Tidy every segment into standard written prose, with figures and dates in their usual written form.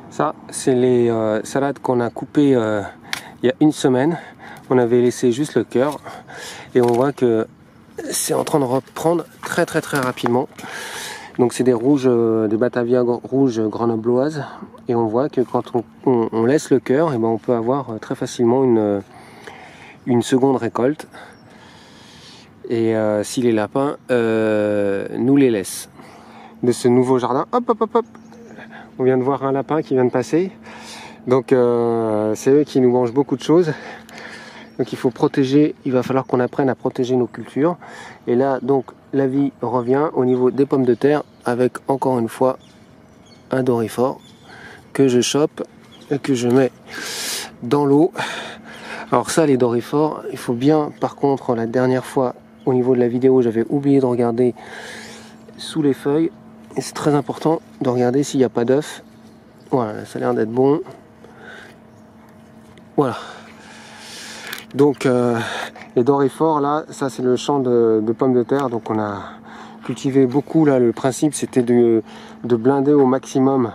Ça, c'est les salades qu'on a coupées il y a une semaine. On avait laissé juste le cœur et on voit que c'est en train de reprendre très rapidement. Donc c'est des rouges, des Batavia rouges grenobloises, et on voit que quand on laisse le cœur, et ben on peut avoir très facilement une seconde récolte. Et si les lapins nous les laissent. De ce nouveau jardin, hop, on vient de voir un lapin qui vient de passer. Donc c'est eux qui nous mangent beaucoup de choses. Donc il faut protéger, il va falloir qu'on apprenne à protéger nos cultures. Et là donc la vie revient au niveau des pommes de terre avec encore une fois un doryphore que je chope et que je mets dans l'eau. Alors ça, les doryphores, il faut bien, par contre, la dernière fois au niveau de la vidéo, j'avais oublié de regarder sous les feuilles. Et c'est très important de regarder s'il n'y a pas d'œufs. Voilà, ça a l'air d'être bon. Voilà. Donc les doryphores, là, ça c'est le champ de pommes de terre. Donc on a cultivé beaucoup. Là, le principe c'était de blinder au maximum,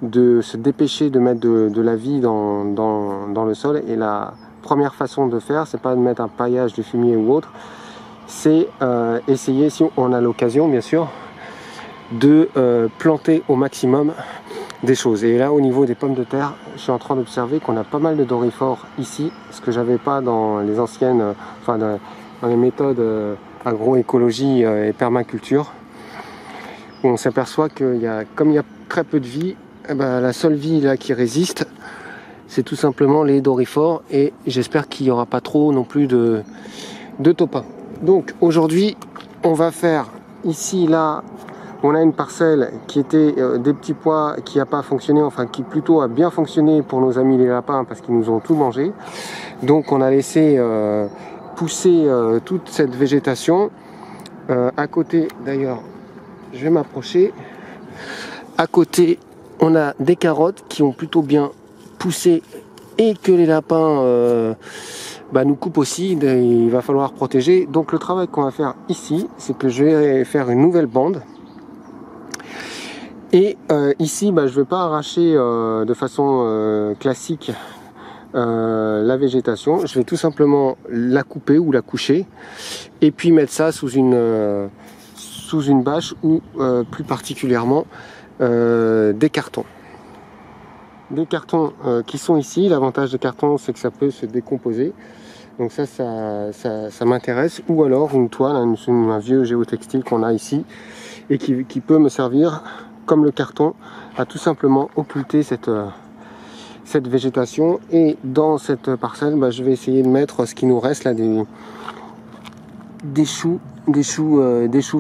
de se dépêcher de mettre de la vie dans le sol. Et la première façon de faire, c'est pas de mettre un paillage de fumier ou autre, c'est essayer, si on a l'occasion bien sûr, de planter au maximum des choses. Et là au niveau des pommes de terre, je suis en train d'observer qu'on a pas mal de doryphores ici, ce que j'avais pas dans les anciennes, dans les méthodes agroécologie et permaculture, où on s'aperçoit que comme il y a très peu de vie, la seule vie là qui résiste, c'est tout simplement les doryphores, et j'espère qu'il n'y aura pas trop non plus de taupins. Donc aujourd'hui on va faire ici, là on a une parcelle qui était des petits pois qui n'a pas fonctionné, enfin qui plutôt a bien fonctionné pour nos amis les lapins parce qu'ils nous ont tout mangé. Donc on a laissé pousser toute cette végétation. À côté, d'ailleurs, je vais m'approcher. À côté, on a des carottes qui ont plutôt bien poussé et que les lapins nous coupent aussi. Il va falloir protéger. Donc le travail qu'on va faire ici, c'est que je vais faire une nouvelle bande. Et ici, je ne vais pas arracher de façon classique la végétation. Je vais tout simplement la couper ou la coucher et puis mettre ça sous une bâche ou plus particulièrement des cartons. Des cartons qui sont ici. L'avantage des cartons, c'est que ça peut se décomposer. Donc ça m'intéresse. Ou alors une toile, un vieux géotextile qu'on a ici et qui peut me servir comme le carton à tout simplement occulter cette végétation. Et dans cette parcelle, je vais essayer de mettre ce qui nous reste là, des choux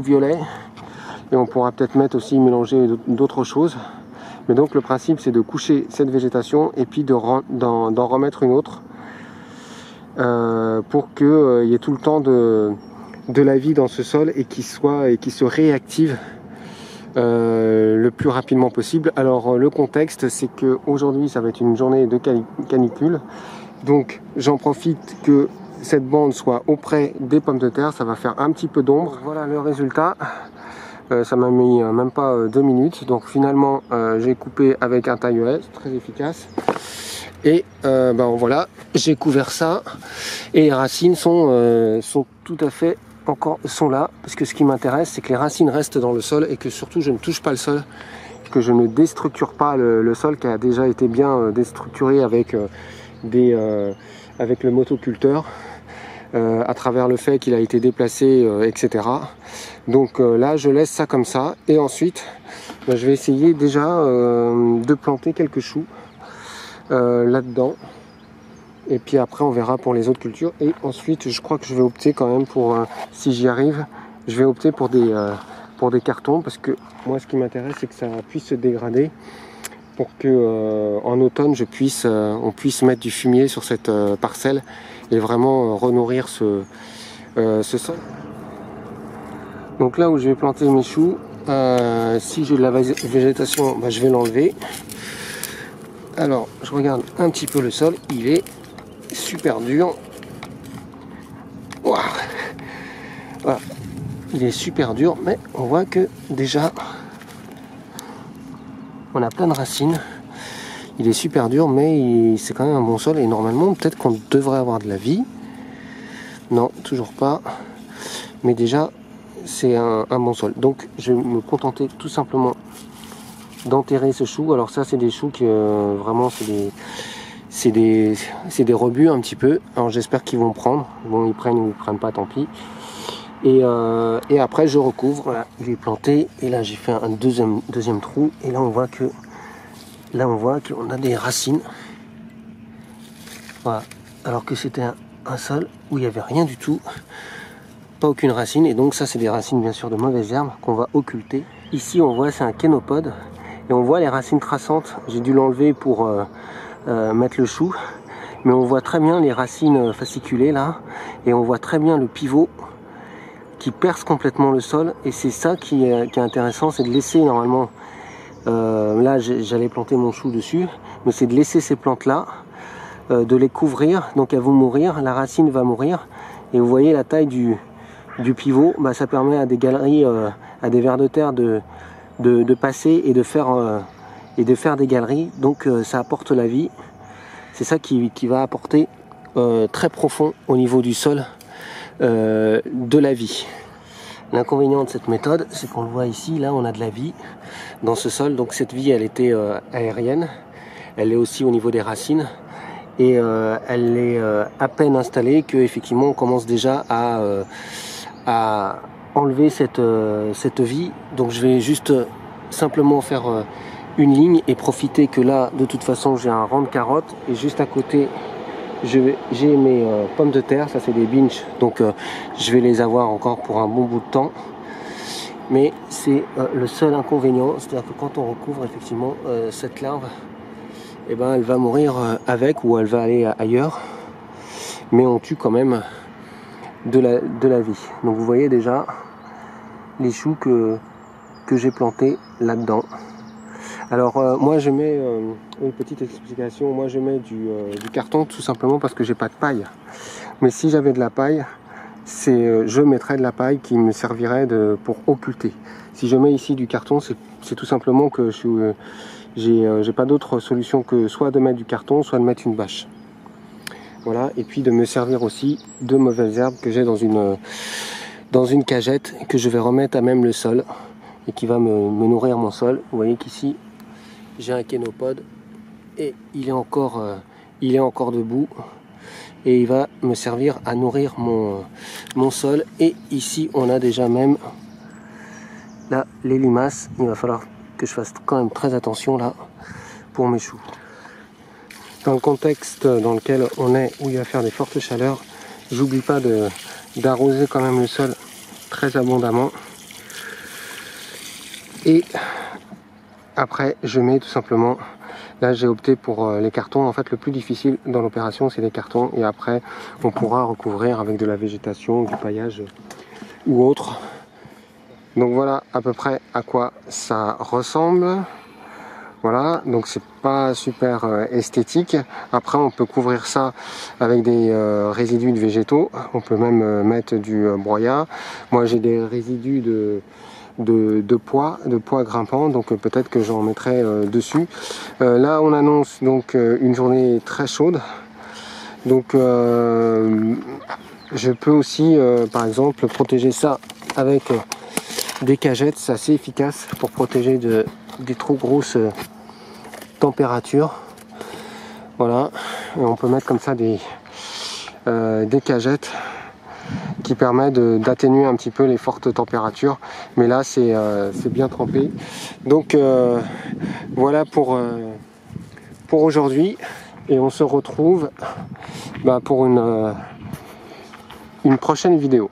violets, et on pourra peut-être mettre aussi, mélanger d'autres choses. Mais donc le principe, c'est de coucher cette végétation et puis d'en remettre une autre pour qu'il y ait tout le temps de la vie dans ce sol et qui se réactive le plus rapidement possible. Alors le contexte, c'est que aujourd'hui ça va être une journée de canicule, donc j'en profite que cette bande soit auprès des pommes de terre. Ça va faire un petit peu d'ombre. Voilà le résultat. Ça m'a mis même pas 2 minutes. Donc finalement j'ai coupé avec un taille-haie, très efficace. Et voilà, j'ai couvert ça et les racines sont tout à fait sont là, parce que ce qui m'intéresse, c'est que les racines restent dans le sol et que surtout je ne touche pas le sol, que je ne déstructure pas le sol qui a déjà été bien déstructuré avec le motoculteur, à travers le fait qu'il a été déplacé, etc. Donc là je laisse ça comme ça, et ensuite je vais essayer déjà de planter quelques choux là-dedans. Et puis après on verra pour les autres cultures. Et ensuite je crois que je vais opter quand même pour, si j'y arrive, je vais opter pour des cartons, parce que moi ce qui m'intéresse, c'est que ça puisse se dégrader pour que en automne on puisse mettre du fumier sur cette parcelle et vraiment renourrir ce sol. Donc là où je vais planter mes choux, si j'ai de la végétation, je vais l'enlever. Alors je regarde un petit peu le sol, il est super dur. Wow. Voilà. Il est super dur, mais on voit que déjà on a plein de racines. Il est super dur, mais c'est quand même un bon sol. Et normalement, peut-être qu'on devrait avoir de la vie. Non, toujours pas. Mais déjà, c'est un bon sol. Donc, je vais me contenter tout simplement d'enterrer ce chou. Alors ça, c'est des choux qui vraiment, c'est des rebuts un petit peu. Alors j'espère qu'ils vont prendre. Bon, ils prennent ou ils prennent pas, tant pis. Et après, je recouvre. Voilà, il est planté. Et là, j'ai fait un deuxième trou. Et là, on voit qu'on a des racines. Voilà. Alors que c'était un sol où il n'y avait rien du tout. Pas aucune racine. Et donc ça, c'est des racines, bien sûr, de mauvaises herbes qu'on va occulter. Ici, on voit, c'est un kénopode. Et on voit les racines traçantes. J'ai dû l'enlever pour mettre le chou. Mais on voit très bien les racines fasciculées, là. Et on voit très bien le pivot qui perce complètement le sol. Et c'est ça qui est intéressant, c'est de laisser normalement... là, j'allais planter mon chou dessus, mais c'est de laisser ces plantes-là, de les couvrir, donc elles vont mourir, la racine va mourir, et vous voyez la taille du pivot, bah, ça permet à des galeries, à des vers de terre de passer et de faire des galeries, donc ça apporte la vie. C'est ça qui va apporter très profond au niveau du sol de la vie. L'inconvénient de cette méthode, c'est qu'on le voit ici, là on a de la vie dans ce sol, donc cette vie elle était aérienne, elle est aussi au niveau des racines, et elle est à peine installée que effectivement on commence déjà à enlever cette vie. Donc je vais juste simplement faire une ligne et profiter que là de toute façon j'ai un rang de carottes, et juste à côté j'ai mes pommes de terre, ça c'est des binges, donc je vais les avoir encore pour un bon bout de temps. Mais c'est le seul inconvénient, c'est-à-dire que quand on recouvre effectivement cette larve, eh ben, elle va mourir avec, ou elle va aller ailleurs, mais on tue quand même de la vie. Donc vous voyez déjà les choux que j'ai plantés là-dedans. Alors moi je mets une petite explication, moi je mets du carton tout simplement parce que j'ai pas de paille. Mais si j'avais de la paille, je mettrais de la paille qui me servirait pour occulter. Si je mets ici du carton, c'est tout simplement que j'ai pas d'autre solution que soit de mettre du carton, soit de mettre une bâche. Voilà, et puis de me servir aussi de mauvaises herbes que j'ai dans une cagette que je vais remettre à même le sol et qui va me nourrir mon sol. Vous voyez qu'ici j'ai un kénopode et il est encore debout, et il va me servir à nourrir mon sol. Et ici on a déjà même là les limaces. Il va falloir que je fasse quand même très attention là pour mes choux. Dans le contexte dans lequel on est, où il va faire des fortes chaleurs, j'oublie pas d'arroser quand même le sol très abondamment. Et après je mets tout simplement, là j'ai opté pour les cartons. En fait le plus difficile dans l'opération c'est les cartons, et après on pourra recouvrir avec de la végétation, du paillage ou autre. Donc voilà à peu près à quoi ça ressemble. Voilà, donc c'est pas super esthétique. Après on peut couvrir ça avec des résidus de végétaux, on peut même mettre du broyat. Moi j'ai des résidus de pois grimpants, donc peut-être que j'en mettrai dessus. Là on annonce donc une journée très chaude, donc je peux aussi par exemple protéger ça avec des cagettes. C'est assez efficace pour protéger des trop grosses températures. Voilà, et on peut mettre comme ça des cagettes qui permettent d'atténuer un petit peu les fortes températures, mais là c'est bien trempé. Donc voilà pour aujourd'hui, et on se retrouve pour une prochaine vidéo.